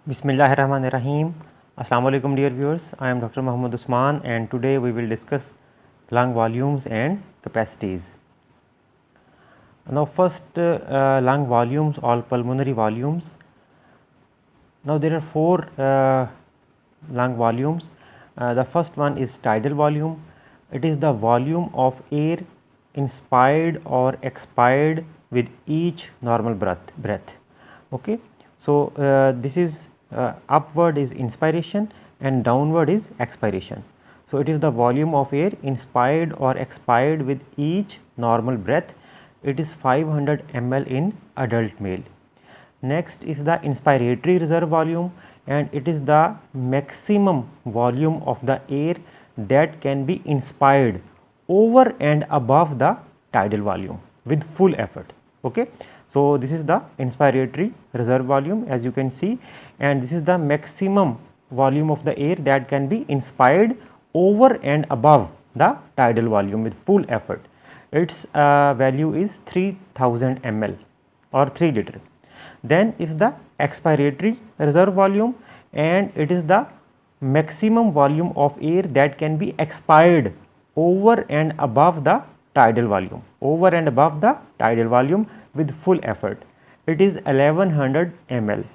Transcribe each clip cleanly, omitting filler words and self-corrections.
Bismillahirrahmanirrahim. Assalamu alaikum dear viewers. I am Dr. Muhammad Usman and today we will discuss lung volumes and capacities. Now first lung volumes or pulmonary volumes. Now there are four lung volumes. The first one is tidal volume. It is the volume of air inspired or expired with each normal breath. Okay. So this is upward is inspiration and downward is expiration. So it is the volume of air inspired or expired with each normal breath. It is 500 ml in adult male. Next is the inspiratory reserve volume, and it is the maximum volume of the air that can be inspired over and above the tidal volume with full effort. Okay. So this is the inspiratory reserve volume, as you can see, and this is the maximum volume of the air that can be inspired over and above the tidal volume with full effort. Its value is 3000 ml or 3 liter. Then is the expiratory reserve volume, and it is the maximum volume of air that can be expired over and above the tidal volume, with full effort. It is 1100 ml.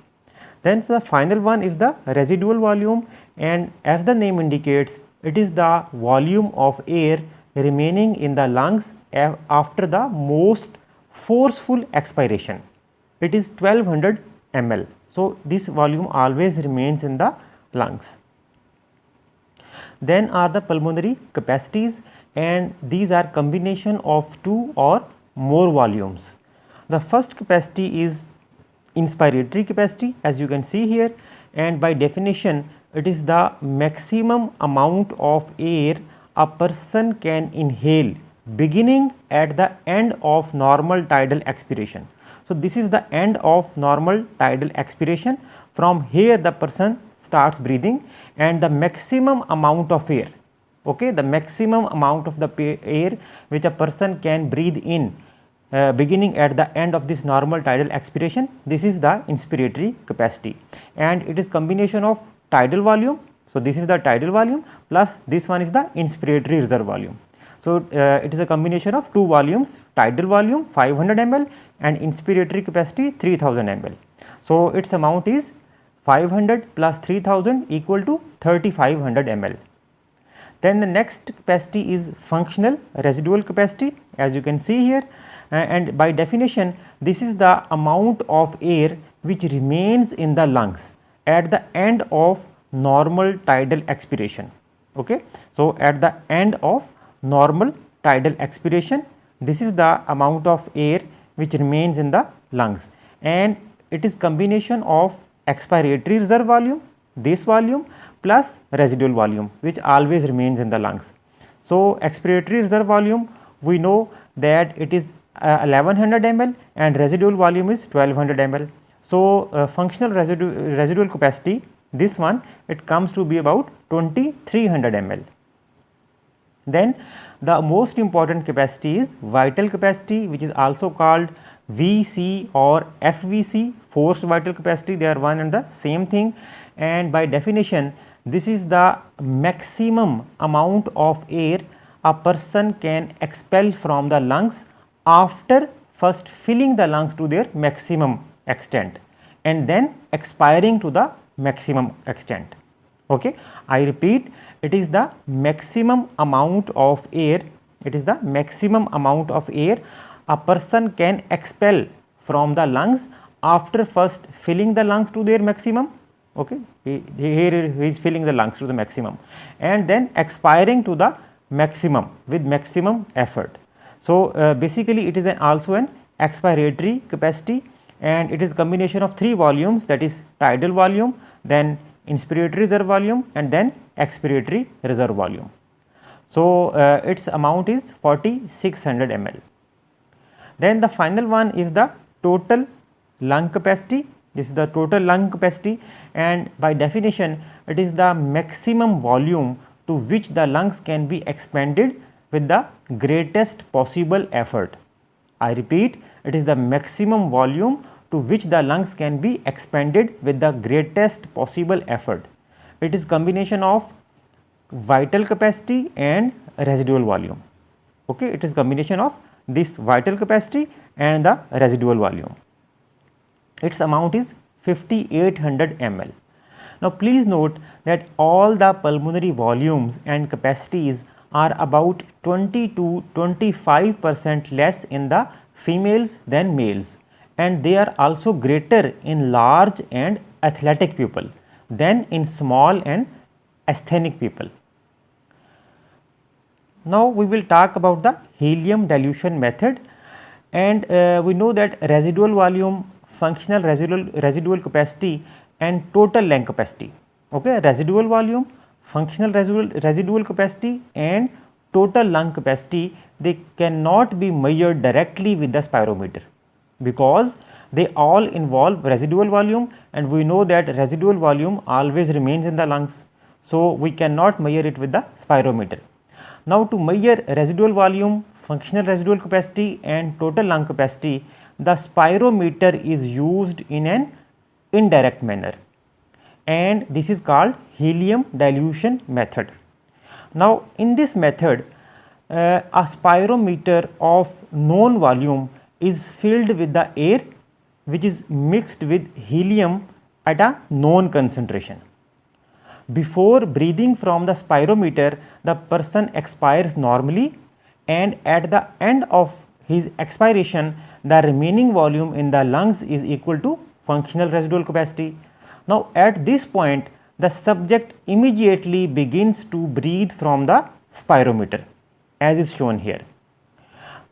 Then the final one is the residual volume, and as the name indicates, it is the volume of air remaining in the lungs after the most forceful expiration. It is 1200 ml. So this volume always remains in the lungs. Then are the pulmonary capacities, and these are combination of two or more volumes. The first capacity is inspiratory capacity, as you can see here, and by definition it is the maximum amount of air a person can inhale beginning at the end of normal tidal expiration. So this is the end of normal tidal expiration. From here the person starts breathing, and the maximum amount of air, okay, the maximum amount of the air which a person can breathe in beginning at the end of this normal tidal expiration, this is the inspiratory capacity, and it is combination of tidal volume. So this is the tidal volume plus this one is the inspiratory reserve volume. So it is a combination of two volumes, tidal volume 500 ml and inspiratory capacity 3000 ml. So its amount is 500 plus 3000 equal to 3500 ml. Then the next capacity is functional residual capacity, as you can see here, and by definition this is the amount of air which remains in the lungs at the end of normal tidal expiration. Okay. So at the end of normal tidal expiration, this is the amount of air which remains in the lungs, and it is combination of expiratory reserve volume, this volume, plus residual volume which always remains in the lungs. So expiratory reserve volume, we know that it is 1100 ml and residual volume is 1200 ml. So functional residual capacity, this one, it comes to be about 2300 ml. Then the most important capacity is vital capacity, which is also called VC or FVC, forced vital capacity. They are one and the same thing, and by definition this is the maximum amount of air a person can expel from the lungs after first filling the lungs to their maximum extent and then expiring to the maximum extent. Okay. I repeat, it is the maximum amount of air, a person can expel from the lungs after first filling the lungs to their maximum. Okay. Here he is filling the lungs to the maximum and then expiring to the maximum with maximum effort. So basically it is also an expiratory capacity, and it is combination of three volumes, that is tidal volume, then inspiratory reserve volume, and then expiratory reserve volume. So its amount is 4600 ml. Then the final one is the total lung capacity. This is the total lung capacity, and by definition it is the maximum volume to which the lungs can be expanded with the greatest possible effort. I repeat, it is the maximum volume to which the lungs can be expanded with the greatest possible effort. It is combination of vital capacity and residual volume. Okay, it is combination of this vital capacity and the residual volume. Its amount is 5800 ml. Now, please note that all the pulmonary volumes and capacities are about 20 to 25% less in the females than males, and they are also greater in large and athletic people than in small and asthenic people. Now, we will talk about the helium dilution method, and we know that residual volume, functional residual capacity and total lung capacity. Okay, residual volume, functional residual capacity and total lung capacity, they cannot be measured directly with the spirometer because they all involve residual volume, and we know that residual volume always remains in the lungs. So, we cannot measure it with the spirometer. Now, to measure residual volume, functional residual capacity and total lung capacity, the spirometer is used in an indirect manner, and this is called helium dilution method. Now, in this method, a spirometer of known volume is filled with the air which is mixed with helium at a known concentration. Before breathing from the spirometer, the person expires normally, and at the end of his expiration, the remaining volume in the lungs is equal to functional residual capacity. Now, at this point, the subject immediately begins to breathe from the spirometer, as is shown here.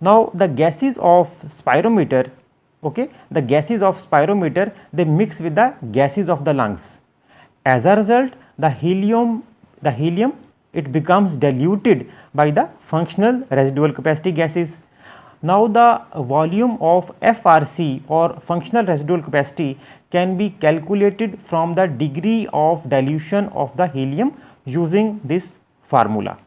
Now, the gases of spirometer, okay, the gases of spirometer, they mix with the gases of the lungs. As a result, the helium it becomes diluted by the functional residual capacity gases. Now, the volume of FRC or functional residual capacity can be calculated from the degree of dilution of the helium using this formula,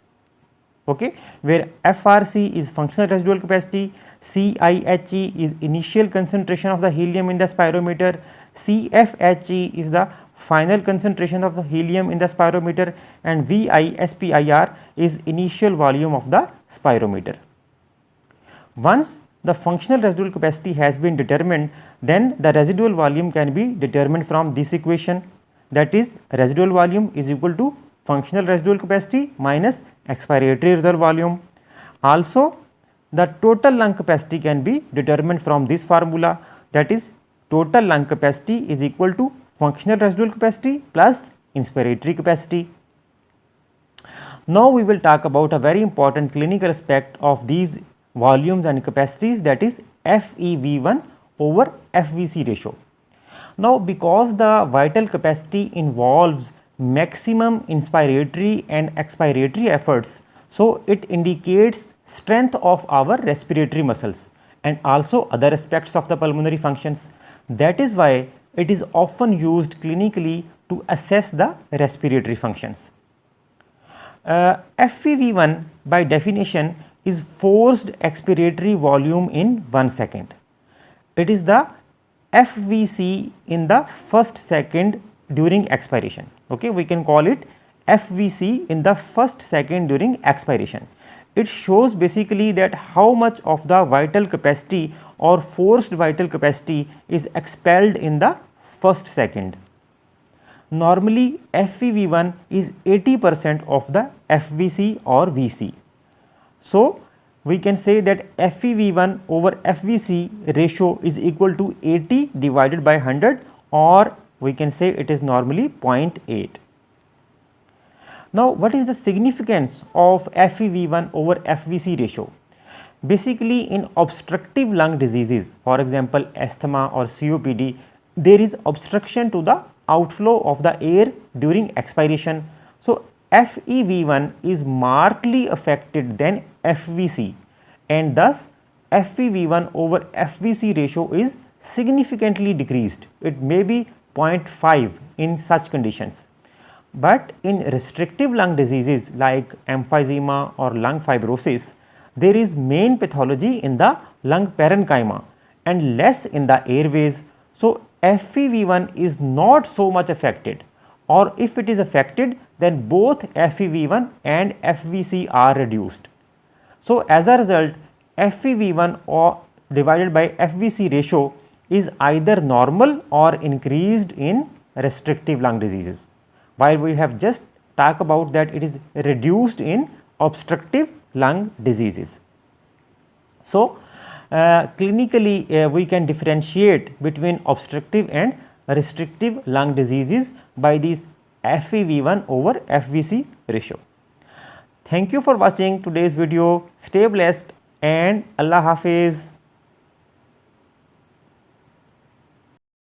okay, where FRC is functional residual capacity, CIHE is initial concentration of the helium in the spirometer, CFHE is the final concentration of the helium in the spirometer, and VISPIR is initial volume of the spirometer. Once the functional residual capacity has been determined, then the residual volume can be determined from this equation, that is residual volume is equal to functional residual capacity minus expiratory reserve volume. Also, the total lung capacity can be determined from this formula, that is total lung capacity is equal to functional residual capacity plus inspiratory capacity. Now, we will talk about a very important clinical aspect of these volumes and capacities, that is FEV1 over FVC ratio. Now, because the vital capacity involves maximum inspiratory and expiratory efforts, so it indicates strength of our respiratory muscles and also other aspects of the pulmonary functions. That is why it is often used clinically to assess the respiratory functions. FEV1 by definition is forced expiratory volume in 1 second. It is the FVC in the first second during expiration. Okay, we can call it FVC in the first second during expiration. It shows basically that how much of the vital capacity or forced vital capacity is expelled in the first second. Normally, FEV1 is 80% of the FVC or VC. So, we can say that FEV1 over FVC ratio is equal to 80 divided by 100, or we can say it is normally 0.8. Now, what is the significance of FEV1 over FVC ratio? Basically, in obstructive lung diseases, for example, asthma or COPD, there is obstruction to the outflow of the air during expiration. So, FEV1 is markedly affected than FVC, and thus FEV1 over FVC ratio is significantly decreased. It may be 0.5 in such conditions. But in restrictive lung diseases like emphysema or lung fibrosis, there is main pathology in the lung parenchyma and less in the airways. So, FEV1 is not so much affected, or if it is affected, then both FEV1 and FVC are reduced. So, as a result, FEV1 or divided by FVC ratio is either normal or increased in restrictive lung diseases, while we have just talked about that it is reduced in obstructive lung diseases. So, clinically we can differentiate between obstructive and restrictive lung diseases by this FEV1 over FVC ratio. Thank you for watching today's video. Stay blessed and Allah Hafiz.